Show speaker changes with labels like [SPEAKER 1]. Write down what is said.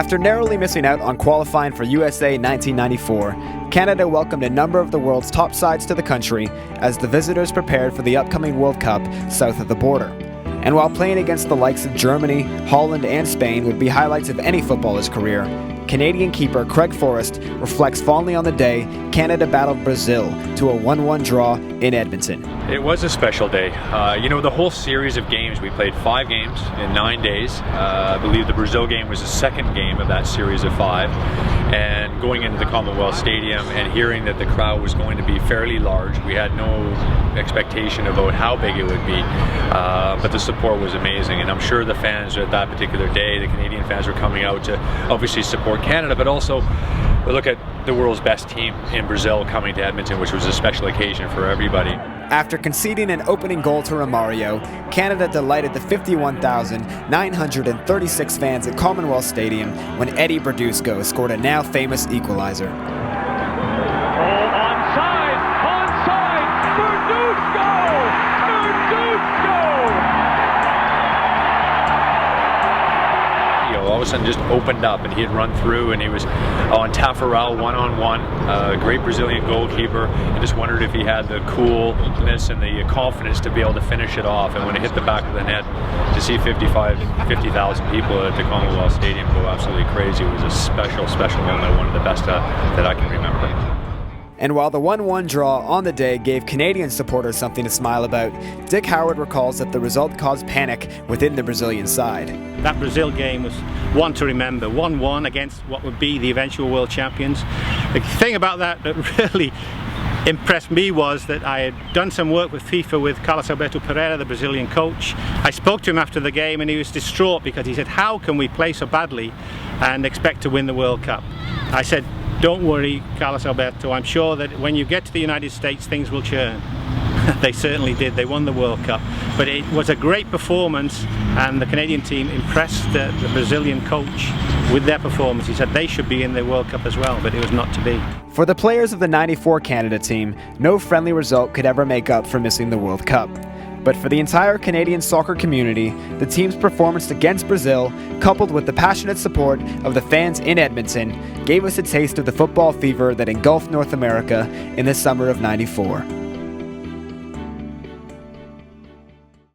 [SPEAKER 1] After narrowly missing out on qualifying for USA 1994, Canada welcomed a number of the world's top sides to the country as the visitors prepared for the upcoming World Cup south of the border. And while playing against the likes of Germany, Holland, and Spain would be highlights of any footballer's career, Canadian keeper Craig Forrest reflects fondly on the day Canada battled Brazil to a 1-1 draw in Edmonton.
[SPEAKER 2] It was a special day. The whole series of games, we played 5 games in 9 days. I believe the Brazil game was the second game of that series of 5. And going into the Commonwealth Stadium and hearing that the crowd was going to be fairly large, we had no expectation about how big it would be, but the support was amazing. And I'm sure the fans at that particular day, the Canadian fans, were coming out to obviously support Canada, but also look at the world's best team in Brazil coming to Edmonton, which was a special occasion for everybody.
[SPEAKER 1] After conceding an opening goal to Romario, Canada delighted the 51,936 fans at Commonwealth Stadium when Eddie Berdusco scored a now famous equalizer.
[SPEAKER 2] All of a sudden just opened up and he had run through and he was on Taffarel one-on-one, a great Brazilian goalkeeper, and just wondered if he had the coolness and the confidence to be able to finish it off. And when it hit the back of the net, to see 50,000 people at the Commonwealth Stadium go absolutely crazy, it was a special moment, one of the best that I can remember.
[SPEAKER 1] And while the 1-1 draw on the day gave Canadian supporters something to smile about, Dick Howard recalls that the result caused panic within the Brazilian side.
[SPEAKER 3] That Brazil game was one to remember, 1-1 against what would be the eventual world champions. The thing about that really impressed me was that I had done some work with FIFA with Carlos Alberto Pereira, the Brazilian coach. I spoke to him after the game and he was distraught because he said, how can we play so badly and expect to win the World Cup? I said, don't worry, Carlos Alberto, I'm sure that when you get to the United States, things will churn. They certainly did. They won the World Cup. But it was a great performance, and the Canadian team impressed the Brazilian coach with their performance. He said they should be in the World Cup as well, but it was not to be.
[SPEAKER 1] For the players of the '94 Canada team, no friendly result could ever make up for missing the World Cup. But for the entire Canadian soccer community, the team's performance against Brazil, coupled with the passionate support of the fans in Edmonton, gave us a taste of the football fever that engulfed North America in the summer of '94.